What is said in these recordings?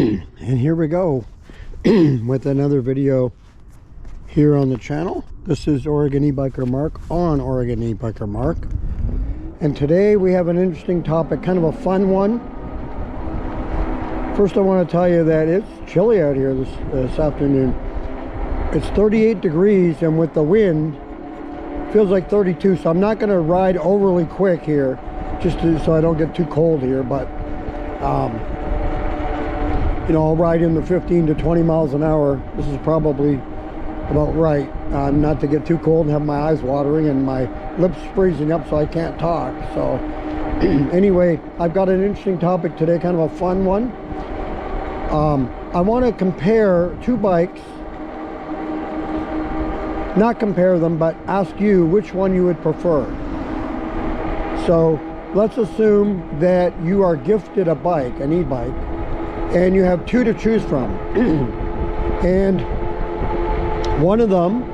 And here we go with another video here on the channel. This is Oregon E-Biker Mark on Oregon E-Biker Mark, and today we have an interesting topic, kind of a fun one. First, I want to tell you that it's chilly out here this afternoon. It's 38 degrees, and with the wind feels like 32, so I'm not going to ride overly quick here so I don't get too cold here, but you know, I'll ride in the 15 to 20 miles an hour. This is probably about right, not to get too cold and have my eyes watering and my lips freezing up so I can't talk. So anyway, I've got an interesting topic today, kind of a fun one. I want to compare two bikes, not compare them, but ask you which one you would prefer. So let's assume that you are gifted a bike, an e-bike, and you have two to choose from. And one of them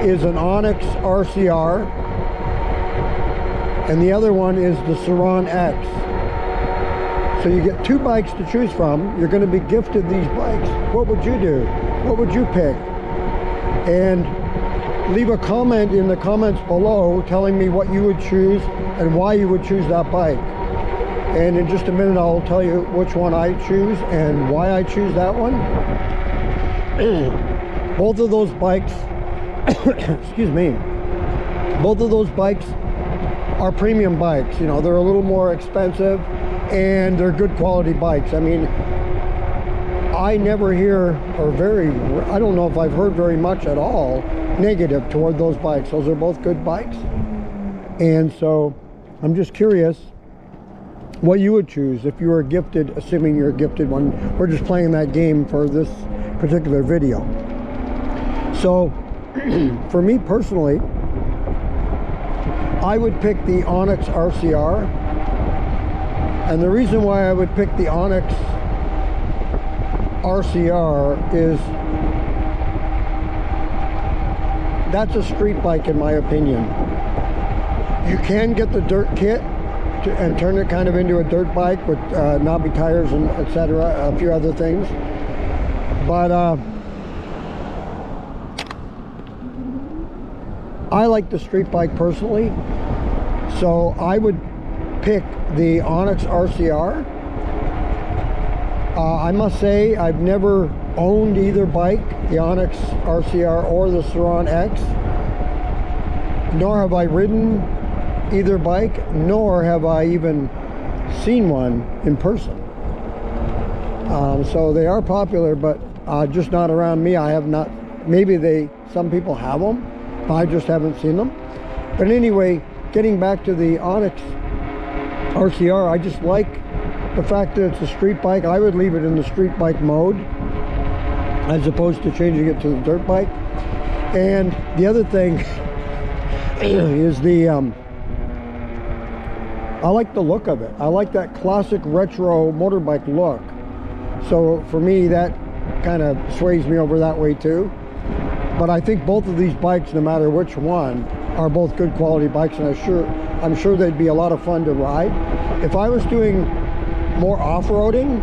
is an Onyx RCR, and the other one is the Sur X. So you get two bikes to choose from. You're going to be gifted these bikes. What would you do? What would you pick? And leave a comment in the comments below telling me what you would choose and why you would choose that bike. And in just a minute I'll tell you which one I choose and why I choose that one. Both of those bikes excuse me, both of those bikes are premium bikes. You know, they're a little more expensive and they're good quality bikes. I mean, I never hear, or I don't know if I've heard very much at all negative toward those bikes. Those are both good bikes, and so I'm just curious what you would choose if you were gifted, assuming you're a gifted one. We're just playing that game for this particular video. So for me personally, I would pick the Onyx RCR, and the reason why I would pick the Onyx RCR is that's a street bike in my opinion. You can get the dirt kit and turn it kind of into a dirt bike with knobby tires and etc., a few other things, but I like the street bike personally, so I would pick the Onyx RCR. I must say I've never owned either bike, the Onyx RCR or the Sur X, nor have I ridden either bike, nor have I even seen one in person. So they are popular, but just not around me. I have not. Maybe some people have them, but I just haven't seen them. But anyway, getting back to the Onyx RCR, I just like the fact that it's a street bike. I would leave it in the street bike mode as opposed to changing it to the dirt bike. And the other thing is I like the look of it. I like that classic retro motorbike look. So for me, that kind of sways me over that way too. But I think both of these bikes, no matter which one, are both good quality bikes, and I'm sure they'd be a lot of fun to ride. If I was doing more off-roading,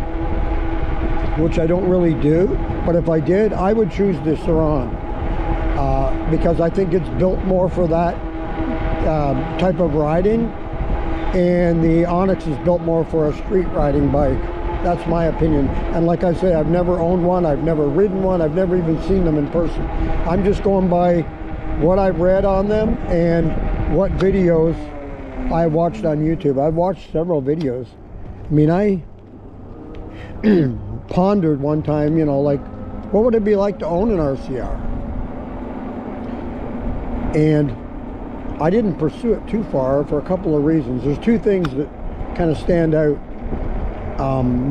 which I don't really do, but if I did, I would choose the Sur because I think it's built more for that type of riding, and the Onyx is built more for a street riding bike. That's my opinion. And like I say, I've never owned one, I've never ridden one, I've never even seen them in person. I'm just going by what I've read on them and what videos I watched on YouTube. I've watched several videos. I mean, I pondered one time, you know, like, what would it be like to own an RCR? And I didn't pursue it too far for a couple of reasons. There's two things that kind of stand out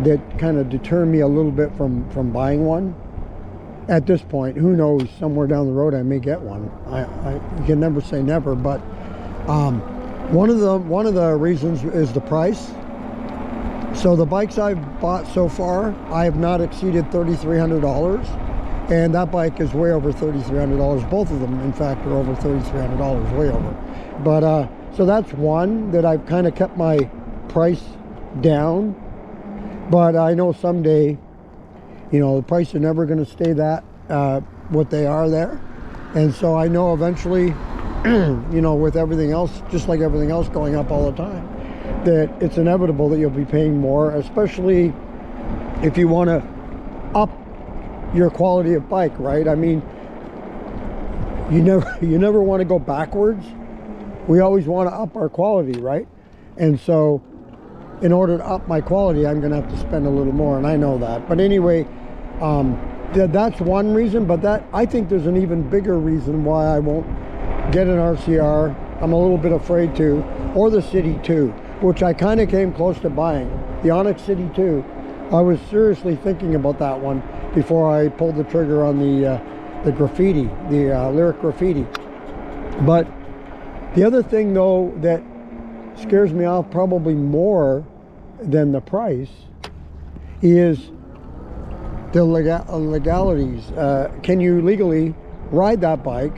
that kind of deter me a little bit from buying one. At this point, who knows, somewhere down the road I may get one. You can never say never, but one of the reasons is the price. So the bikes I've bought so far, I have not exceeded $3,300, and that bike is way over $3,300. Both of them, in fact, are over $3,300, way over. But so that's one that I've kind of kept my price down. But I know someday, you know, the price are never going to stay that what they are there. And so I know eventually, you know, with everything else, just like everything else going up all the time, that it's inevitable that you'll be paying more, especially if you want to up your quality of bike, right? I mean, you never want to go backwards. We always want to up our quality, right? And so in order to up my quality, I'm going to have to spend a little more, and I know that. But anyway, that's one reason, but that, I think there's an even bigger reason why I won't get an RCR. I'm a little bit afraid to, or the City 2, which I kind of came close to buying. The Onyx City 2, I was seriously thinking about that one before I pulled the trigger on the graffiti, the lyric graffiti. But the other thing though that scares me off probably more than the price is the legalities. Can you legally ride that bike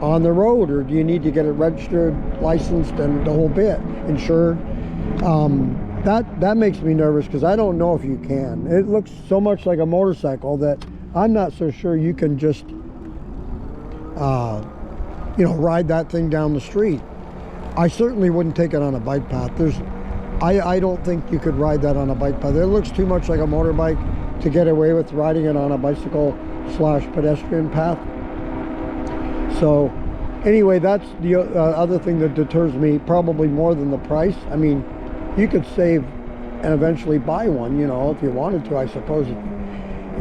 on the road, or do you need to get it registered, licensed, and the whole bit, insured? That makes me nervous, because I don't know if you can. It looks so much like a motorcycle that I'm not so sure you can just you know, ride that thing down the street. I certainly wouldn't take it on a bike path. I don't think you could ride that on a bike path. It looks too much like a motorbike to get away with riding it on a bicycle / pedestrian path. So anyway, that's the other thing that deters me probably more than the price. I mean, you could save and eventually buy one, you know, if you wanted to, I suppose, you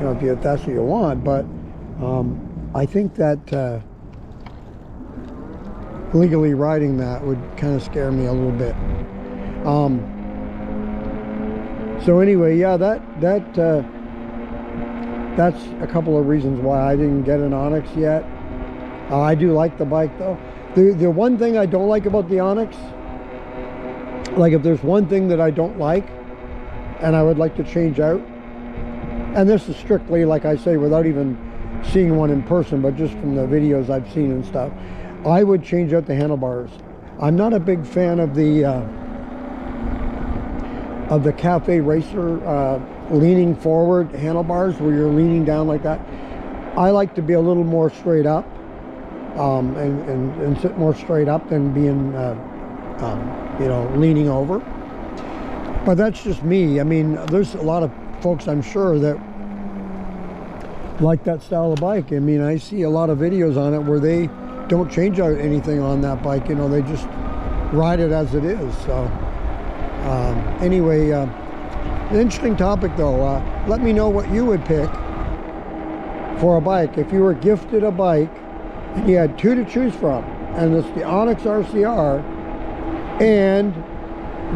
know, if that's what you want. But I think that legally riding that would kind of scare me a little bit. So anyway, yeah, that's a couple of reasons why I didn't get an Onyx yet. I do like the bike though. The one thing I don't like about the Onyx, like if there's one thing that I don't like and I would like to change out, and this is strictly, like I say, without even seeing one in person, but just from the videos I've seen and stuff, I would change out the handlebars. I'm not a big fan of the Cafe Racer leaning forward handlebars where you're leaning down like that. I like to be a little more straight up, and sit more straight up than being you know, leaning over. But that's just me. I mean, there's a lot of folks, I'm sure, that like that style of bike. I mean, I see a lot of videos on it where they don't change out anything on that bike, you know, they just ride it as it is. So anyway, an interesting topic though. Let me know what you would pick for a bike if you were gifted a bike and you had two to choose from, and it's the Onyx RCR and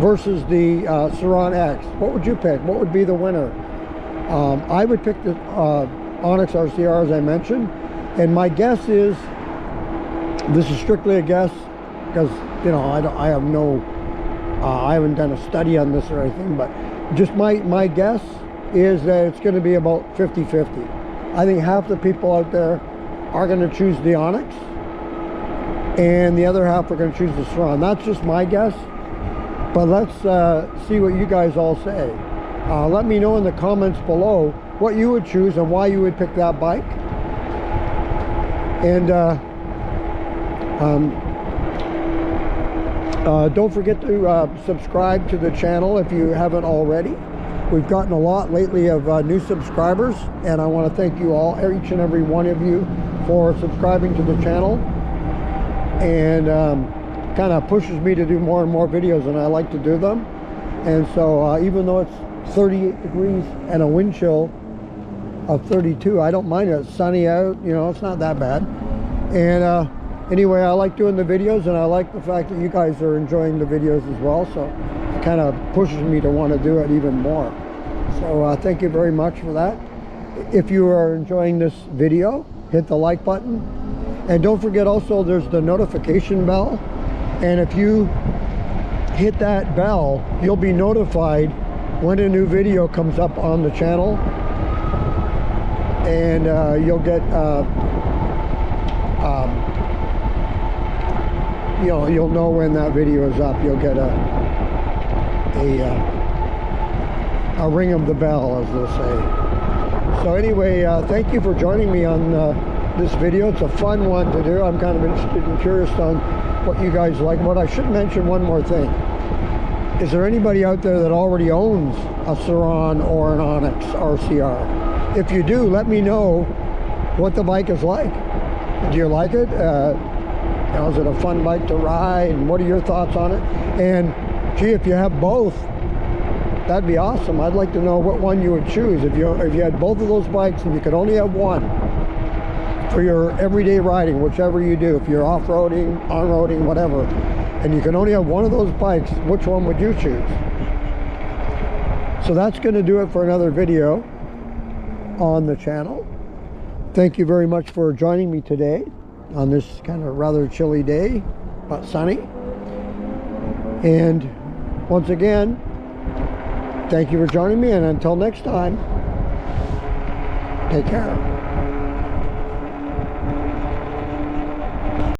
versus the Sur-Ron X. What would you pick? What would be the winner? I would pick the Onyx RCR, as I mentioned, and my guess is, this is strictly a guess, because, you know, I have no, I haven't done a study on this or anything, but just my guess is that it's going to be about 50-50. I think half the people out there are going to choose the Onyx, and the other half are going to choose the Sur-Ron. That's just my guess, but let's see what you guys all say. Let me know in the comments below what you would choose and why you would pick that bike. And don't forget to subscribe to the channel if you haven't already. We've gotten a lot lately of new subscribers, and I want to thank you all, each and every one of you, for subscribing to the channel. And kind of pushes me to do more and more videos, and I like to do them. And so even though it's 38 degrees and a wind chill of 32, I don't mind it. It's sunny out, you know, it's not that bad. And anyway, I like doing the videos, and I like the fact that you guys are enjoying the videos as well, so it kind of pushes me to want to do it even more. So thank you very much for that. If you are enjoying this video, hit the like button, and don't forget also there's the notification bell, and if you hit that bell, you'll be notified when a new video comes up on the channel, and you'll get you know, you'll know when that video is up. You'll get ring of the bell, as they'll say. So anyway, thank you for joining me on this video. It's a fun one to do. I'm kind of interested and curious on what you guys like. But I should mention one more thing. Is there anybody out there that already owns a Sur-Ron or an Onyx RCR? If you do, let me know what the bike is like. Do you like it? Is it a fun bike to ride? And what are your thoughts on it? And gee, if you have both, that'd be awesome. I'd like to know what one you would choose. If you had both of those bikes and you could only have one for your everyday riding, whichever you do, if you're off-roading, on-roading, whatever, and you can only have one of those bikes, which one would you choose? So that's going to do it for another video on the channel. Thank you very much for joining me today on this kind of rather chilly day, but sunny. And once again, thank you for joining me, and until next time, take care.